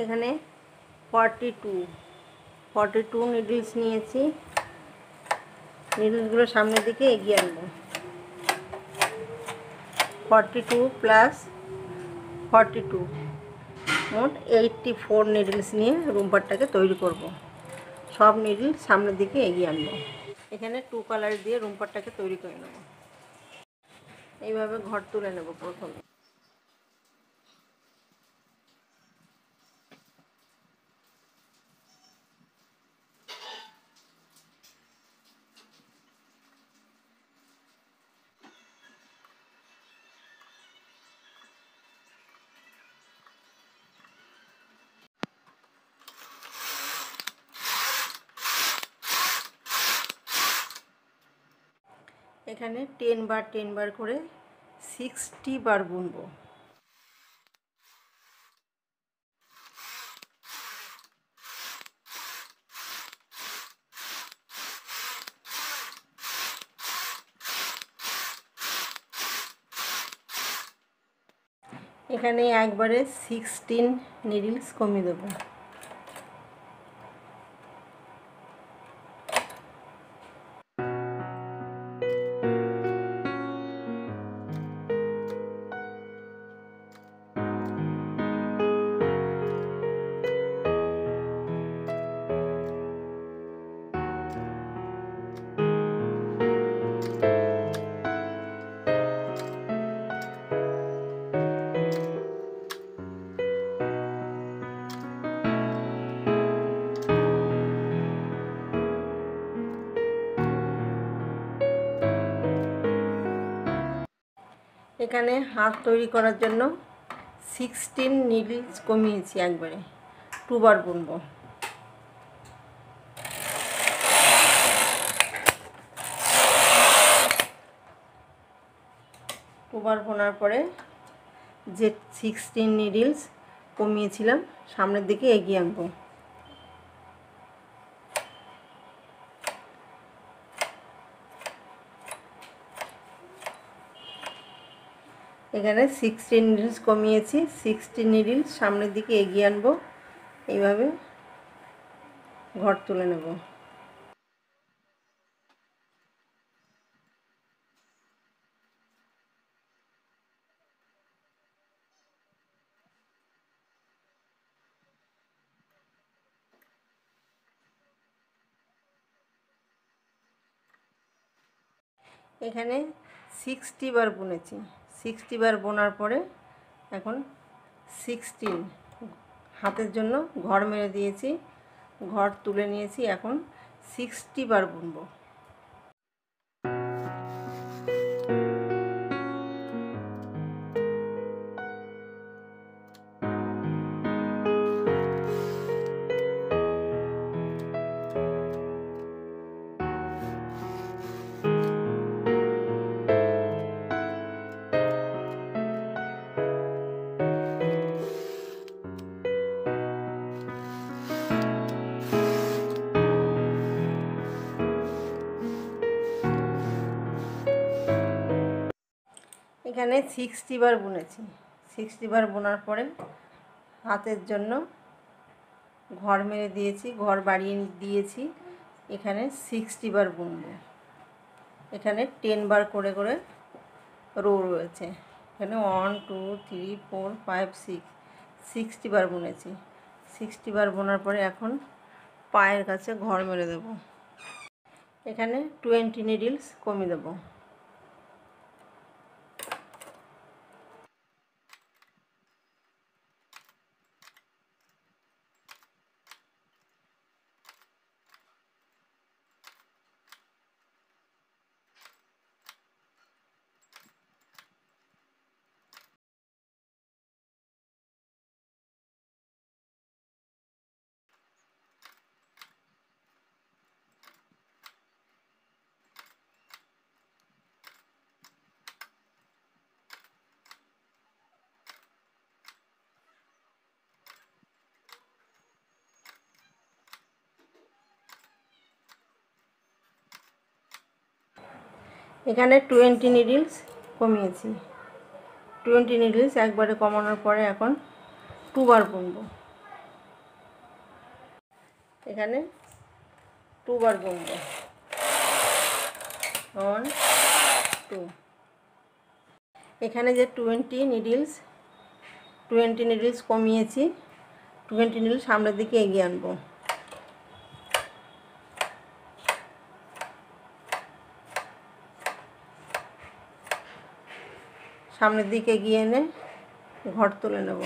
এখানে 42 নিডলস নিয়েছি। নিডলসগুলো সামনের দিকে এগিয়ে আনবো। 42 প্লাস 42 মোট 84 নিডলস নিয়ে রুমপারটাকে তৈরি করব। সব নিডল সামনের দিকে এগিয়ে আনবো। এখানে 2 কালার দিয়ে রুমপারটাকে তৈরি করে নেব। এইভাবে ঘর তুলে নেব প্রথমে। এখানে 10 বার 10 বার করে 60 বার বুনবো। এখানে একবারে 16 নিডলস কমিয়ে দেবো। এখানে হাত তৈরি করার জন্য 16 নিডলস কমিয়েছি, একবারে 2 বার বুনবো। দুবার বোনার পরে যে 16 নিডলস কমিয়েছিলাম সামনের দিকে এগিয়ে আনবো। এখানে 16 নিডলস কমিয়েছি, 16 নিডলস সামনের দিকে এগিয়ে আনবো। এইভাবে ঘর তুলে নেব। এখানে 60 বার বুনেছি। 60 বার বোনার পরে এখন 16 হাতের জন্য ঘর মেরে দিয়েছি, ঘর তুলে নিয়েছি। এখন 60 বার বুনবো। এখানে 60 বার বুনেছি। 60 বার বোনার পরে হাতের জন্য ঘর মেরে দিয়েছি, ঘর বাড়িয়ে দিয়েছি। এখানে 60 বার বুনবো। এখানে 10 বার করে করে রো রয়েছে। এখানে 1 2 3 4 5 6 60 বার বুনেছি। 60 বার বোনার পরে এখন পায়ের কাছে ঘর মেরে দেব। এখানে 20 নিডলস কমিয়ে দেবো। এখানে 20 নিডলস কমিয়েছি। 20 নিডলস একবারে কমানোর পরে এখন 2 বার বুনবো। এখানে 2 বার বুনবো। 1 2। এখানে যে 20 নিডলস কমিয়েছি, 20 নিডল সামনের দিকে এগিয়ে আনবো। সামনের দিকে এগিয়ে এনে ঘর তুলে নেব।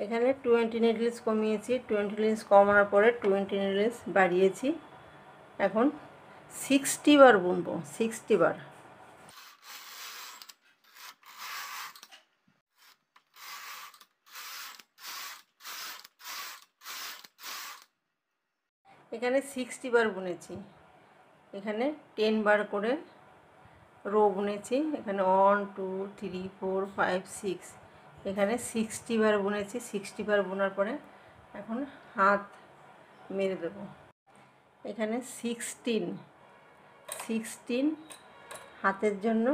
এখানে 20 নিডলস কমিয়েছি, 20 নিডলস কমানোর পরে 20 নিডলস বাড়িয়েছি। এখন 60 বার বুনবো, 60 বার। এখানে 60 বার বুনেছি। এখানে 10 বার করে রো বুনেছি। এখানে 1 2 3 4 5 6, এখানে 60 বার বুনেছি। 60 বার বোনার পরে এখন হাত মেরে দেব। এখানে 16 হাতের জন্য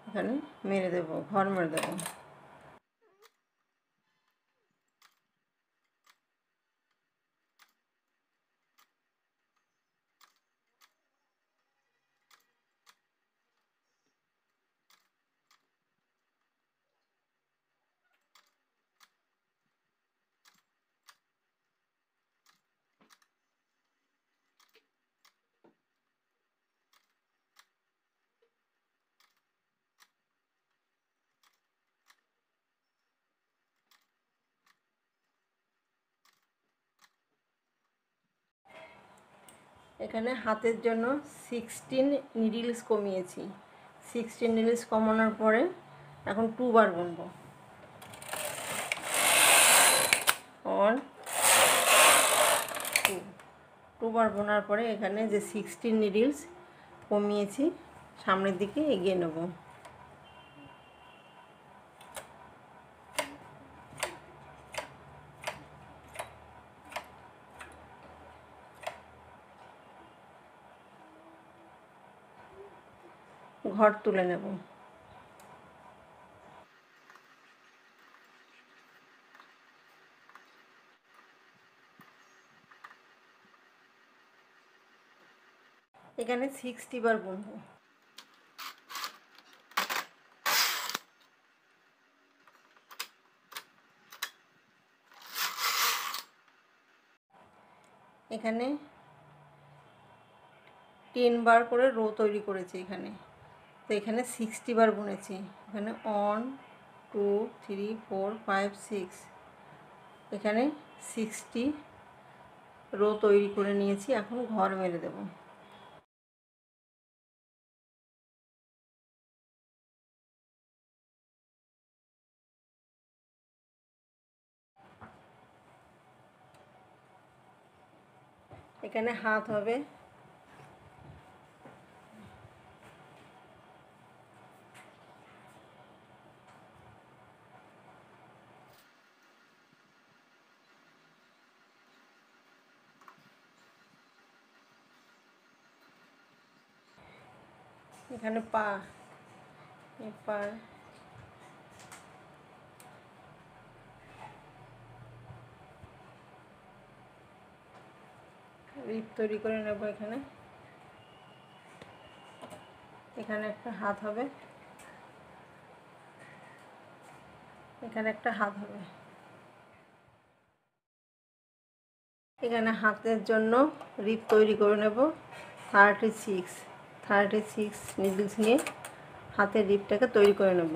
এখানে মেরে দেব, ঘর মেরে দেব। এখানে হাতের জন্য 16 নিডলস কমিয়েছি। 16 নিডলস কমানোর পরে এখন 2 বার বুনবো। 1 2, 2 বার বোনার পরে এখানে যে 16 নিডলস কমিয়েছি সামনের দিকে এগিয়ে নেব। ঘর তুলে নেব। এখানে 60 বার বুনবো। এখানে 10 বার করে রো তৈরি করেছি এখানে। তো এখানে 60 বার বুনেছি। এখানে 1 2 3 4 5 6, এখানে 60 রো তৈরি করে নিয়েছি। এখন ঘর মেরে দেব। এখানে হাত হবে, এখানে পা, পা রিপ তৈরি করে নেব। এখানে এখানে একটা হাত হবে, এখানে একটা হাত হবে। এখানে হাতের জন্য রিপ তৈরি করে নেব। 36 নিডলস নিয়ে হাতের রিপটাকে তৈরি করে নেব।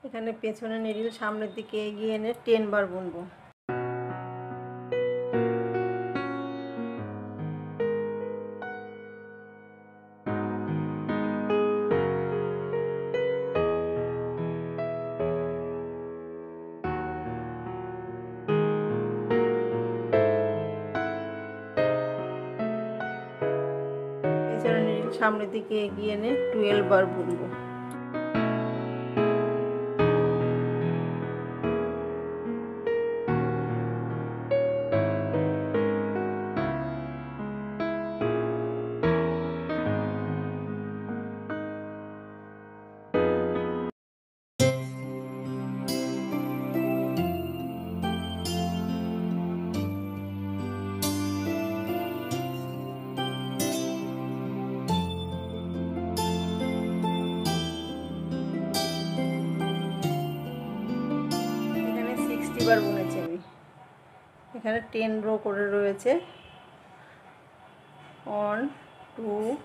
এখানে পেছনে নিডল সামনের দিকে এগিয়ে এনে 10 বার বুনবো। সামনের দিকে এগিয়ে এনে 12 বার বুনবো। বার বুনেছি আমি। এখানে 10 রো করে রয়েছে। 1 2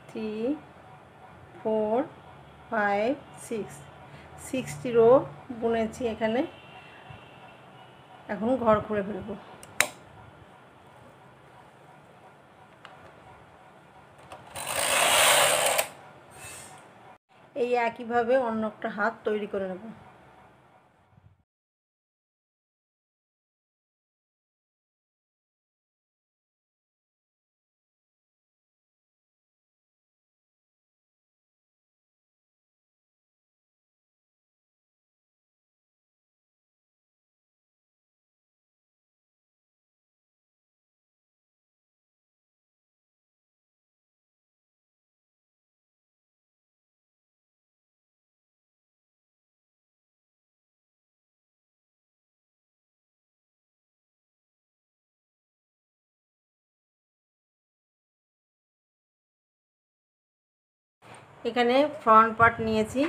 3 4 5 6 60 রো বুনেছি এখানে। এখন ঘর খুলে ফেলবো। এই একইভাবে অন্য একটা হাত তৈরি করে নেব। এখানে ফ্রন্ট পার্ট নিয়েছি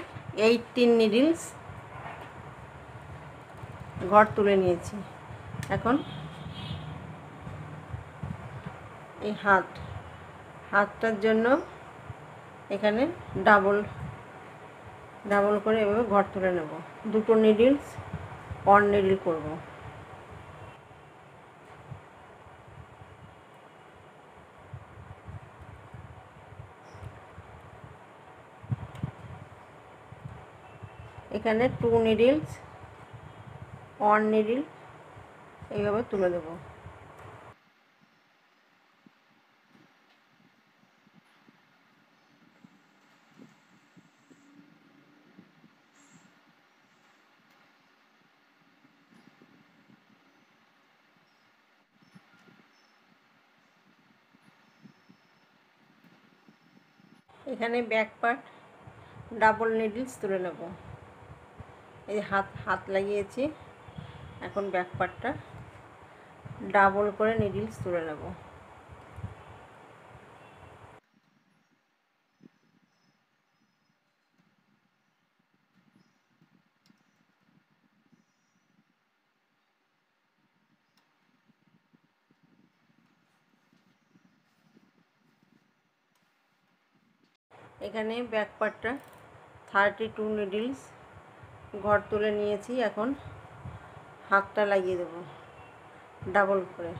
18 নিডলস, ঘর তুলে নিয়েছি। এখন এই হাতটার জন্য এখানে ডাবল করে এভাবে ঘর তুলে নেব। দুটো নিডলস অন নিডল করব। এখানে 2 নিডলস অন নিডল এইভাবে তুলে দেব। এখানে ব্যাক পার্ট ডাবল নিডলস তুলে নেব। এই হাত লাগিয়েছি। এখন ব্যাক পার্টটা ডাবল করে নিডলস তুলে নেব। এখানে ব্যাক পার্টটা 32 নিডলস ঘর তুলে নিয়েছি। এখন হাতটা লাগিয়ে দেব ডাবল করে।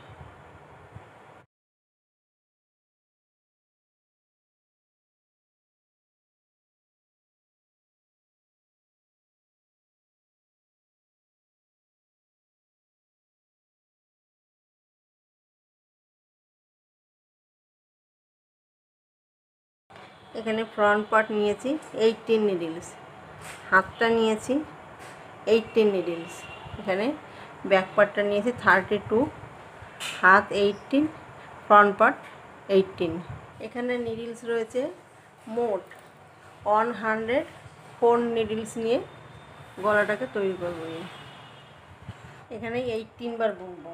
এখানে ফ্রন্ট পার্ট নিয়েছি 18 নিডলস, হাতটা নিয়েছি 18 নিডলস। এখানে ব্যাক পার্টটা নিয়েছি 32, হাত 18, ফ্রন্ট পার্ট 18। এখানে নিডলস রয়েছে মোট 104 নিডলস নিয়ে গলাটাকে তৈরি করবো। এখানে 18 বার বুনবো।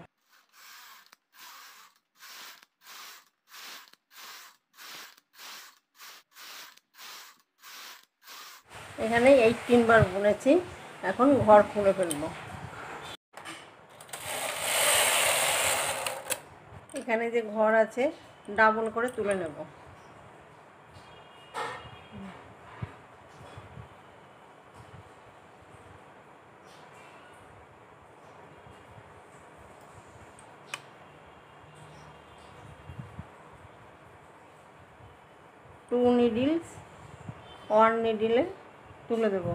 এখানে 18 বার বুনেছি। এখন ঘর খুলে ফেলবো। এখানে যে ঘর আছে ডাবল করে তুলে নেব। টু নিডলস ওয়ান নিডলে তুলে দেব।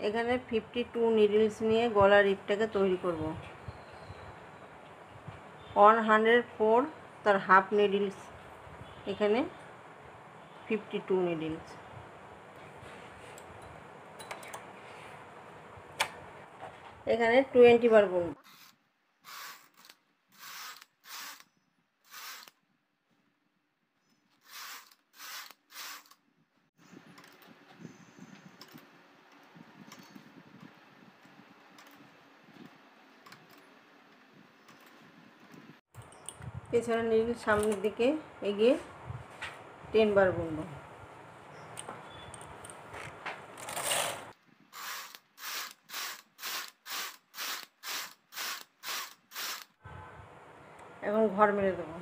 এখানে 52 নিডলস নিয়ে গলার রিপটাকে তৈরি করব। 104 তার হাফ নিডলস, এখানে 52 নিডলস। এখানে 20 বার বুনব। পেছনের নিডল সামনের দিকে এগিয়ে 10 বার বুনব। এখন ঘর মেরে দেবো।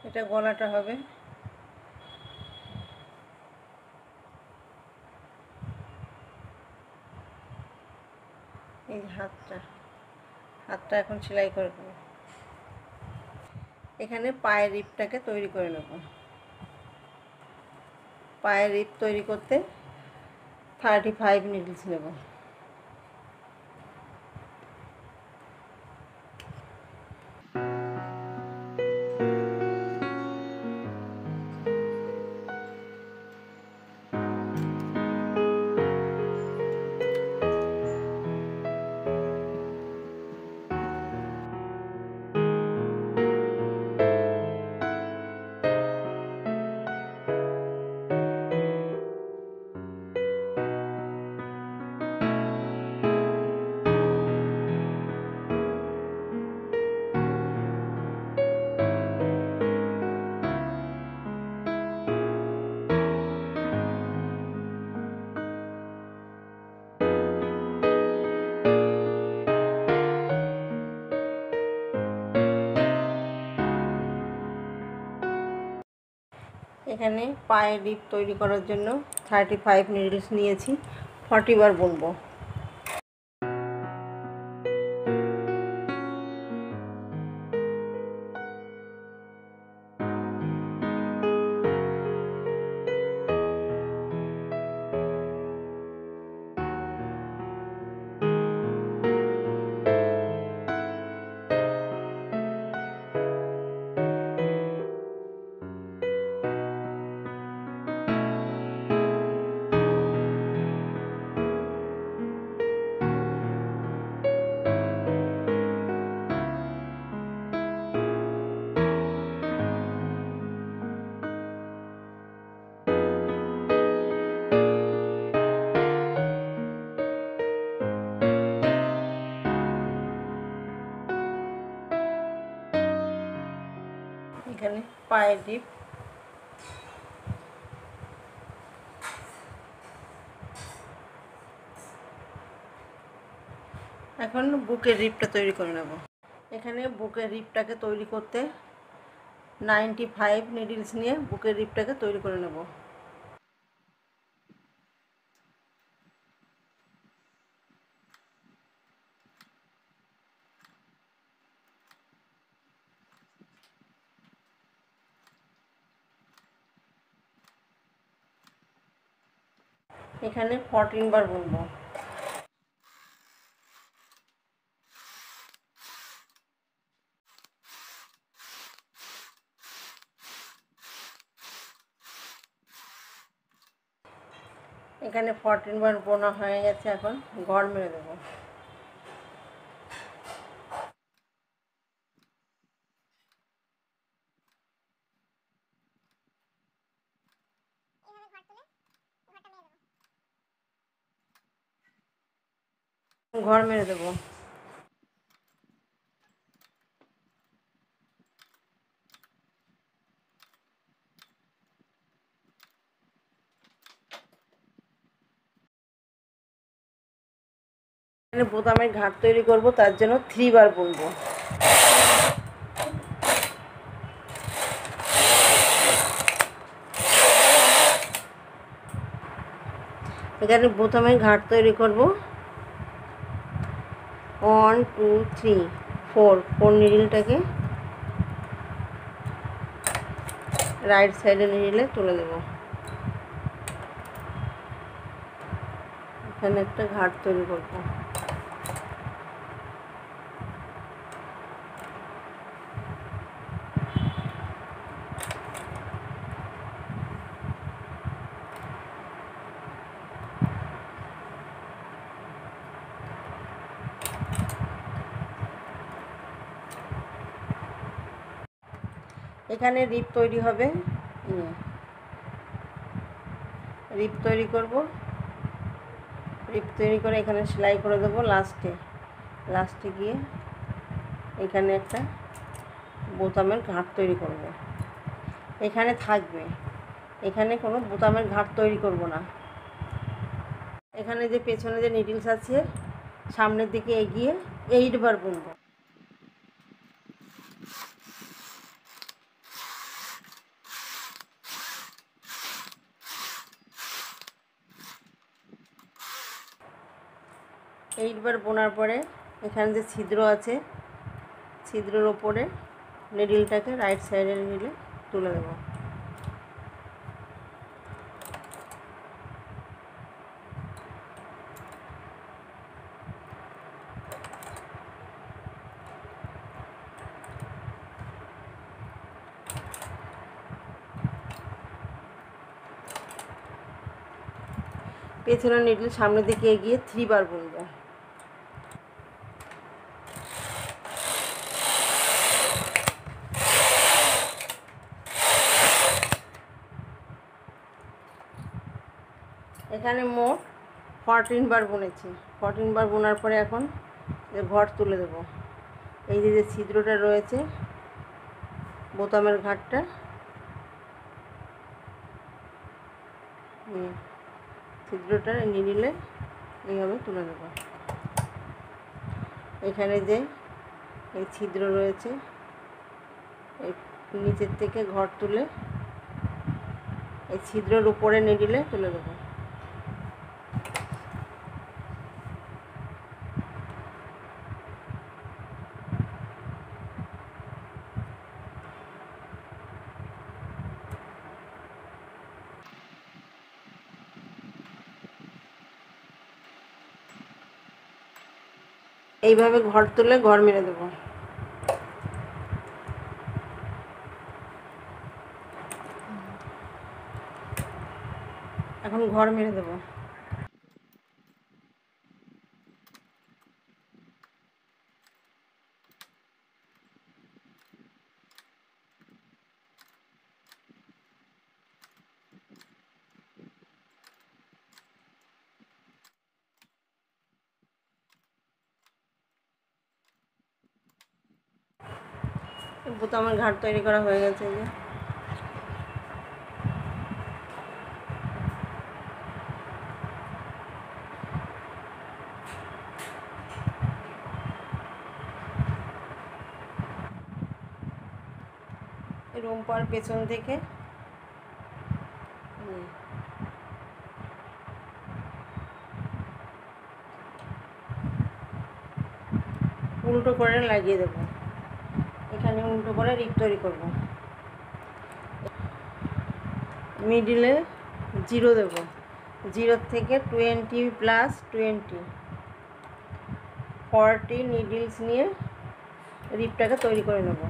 এটা গলাটা হবে। এই হাতটা এখন সেলাই করে দেবো। এখানে পায়ের রিপটাকে তৈরি করে নেব। পায়ের রিপ তৈরি করতে 35 নিডলস নেব। এখানে পায়ের রিপ তৈরি করার জন্য 35 নিডলস নিয়েছি, 40 বার বুনবো। এখানে পায়ের রিপ, এখন বুকের রিপটা তৈরি করে নেব। এখানে বুকের রিপটাকে তৈরি করতে 95 নিডলস নিয়ে বুকের রিপটাকে তৈরি করে নেব। এখানে 14 বার বুনবো। এখানে 14 বার বোনা হয়ে গেছে, এখন ঘর মেরে দেবো। ঘর মেরে দেবো। এখানে বোতামের ঘাট তৈরি করব, তার জন্য 3 বার বুনবো। এখানে বোতামের ঘাট তৈরি করব 1 2 3 4 নিডলটাকে রাইট সাইডে নিডলে তুলে দেব। এখানে একটা ঘাট তৈরি করব। এখানে রিপ তৈরি হবে, রিপ তৈরি করব। রিপ তৈরি করে এখানে সেলাই করে দেবো। লাস্টে গিয়ে এখানে একটা বোতামের ঘাট তৈরি করব। এখানে থাকবে, এখানে কোনো বোতামের ঘাট তৈরি করব না। এখানে যে পেছনে যে নিডলস আছে সামনের দিকে এগিয়ে 8 বার বুনবো। এইটবার বোনার পরে এখানে যে ছিদ্র আছে ছিদ্রের ওপরে নিডলটাকে রাইট সাইডে নিডলে তুলে দেবো। পেছনের নিডল সামনের দিকে এগিয়ে 3 বার বুনবো। এখানে মোট 14 বার বুনেছি। 14 বার বোনার পরে এখন ঘর তুলে দেব। এই যে ছিদ্রটা রয়েছে বোতামের ঘাটটা, ছিদ্রটা নিডলে এইভাবে তুলে দেব। এখানে যে এই ছিদ্র রয়েছে এই নিচের থেকে ঘর তুলে এই ছিদ্রের উপরে নিডলে তুলে দেব। এইভাবে ঘর তুলে ঘর মেরে দেব। এখন ঘর মেরে দেব। বোতামের ঘাট তৈরি করা হয়ে গেছে। যে রুম্পার পেছন থেকে উল্টো করে লাগিয়ে দেব। এখানে উল্টো করে রিপ তৈরি করব। মিডিলে 0 দেব। 0 থেকে 20 প্লাস 20 40 নিডলস নিয়ে রিপটাকে তৈরি করে নেব।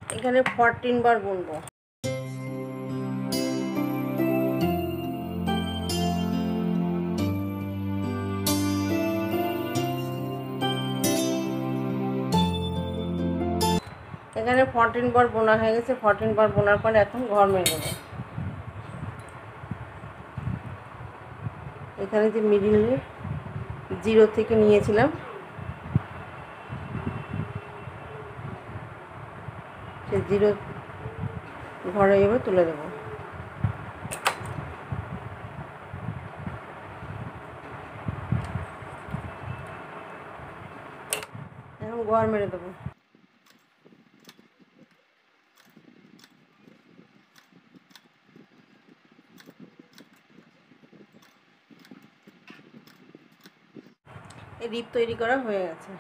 এখানে 14 বার বুনবো। এখানে 14 বার বোনা হয়ে গেছে। 14 বার বোনার পরে এখন ঘর মেরে দেবো। এখানে যে মিডিলে জিরো থেকে নিয়েছিলাম, সে জিরো ঘরে এবার তুলে দেবো। এখন ঘর মেরে দেবো। এই রিপ তৈরি করা হয়ে গেছে।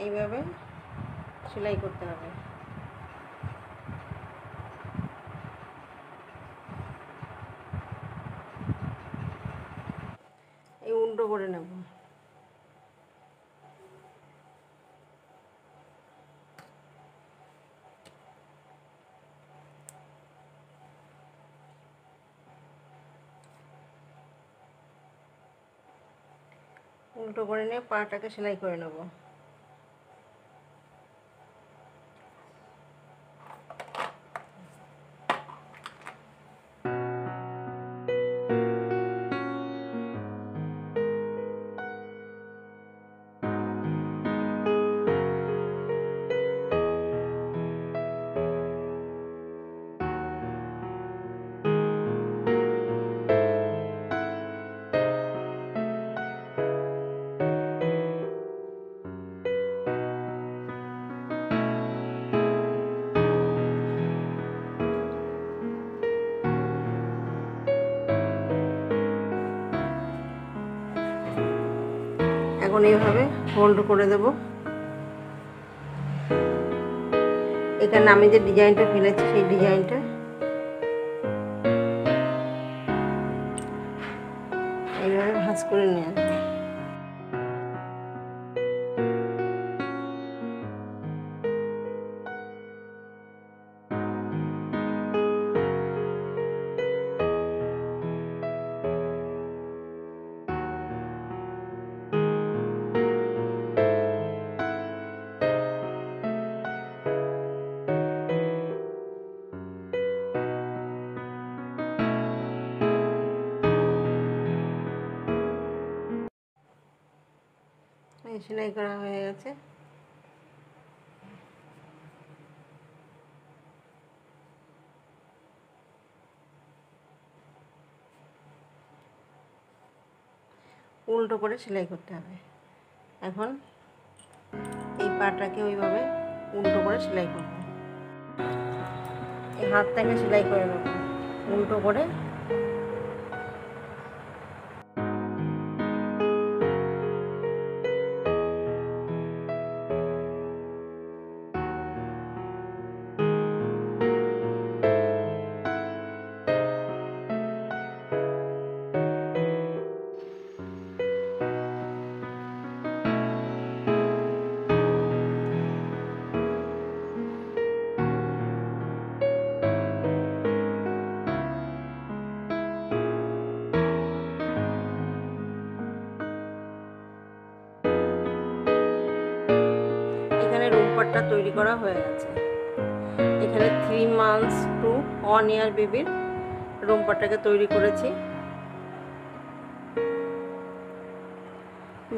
এইভাবে সেলাই করতে হবে। এই উল্টো করে নেব। উল্টো করে নিয়ে পাটাকে সেলাই করে নেব। এখন এইভাবে ফোল্ড করে দেব। এখানে আমি যে ডিজাইনটা ফেলেছি সেই ডিজাইনটা এইভাবে ভাঁজ করে নিয়ে আসবো। সেলাই করা হয়ে গেছে। উল্টো করে সেলাই করতে হবে। এখন এই পাটাকে ওইভাবে উল্টো করে সেলাই করব। এই হাতটাকে সেলাই করে নেব উল্টো করে। রুমপাটটা তৈরি করা হয়ে গেছে। এখানে 3 months to 1 year বেবির রুমপাটটাকে তৈরি করেছি।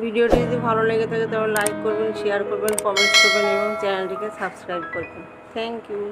ভিডিওটি যদি ভালো লেগে থাকে তাহলে লাইক করবেন, শেয়ার করবেন, কমেন্টস করবেন এবং চ্যানেলটিকে সাবস্ক্রাইব করবেন। Thank you.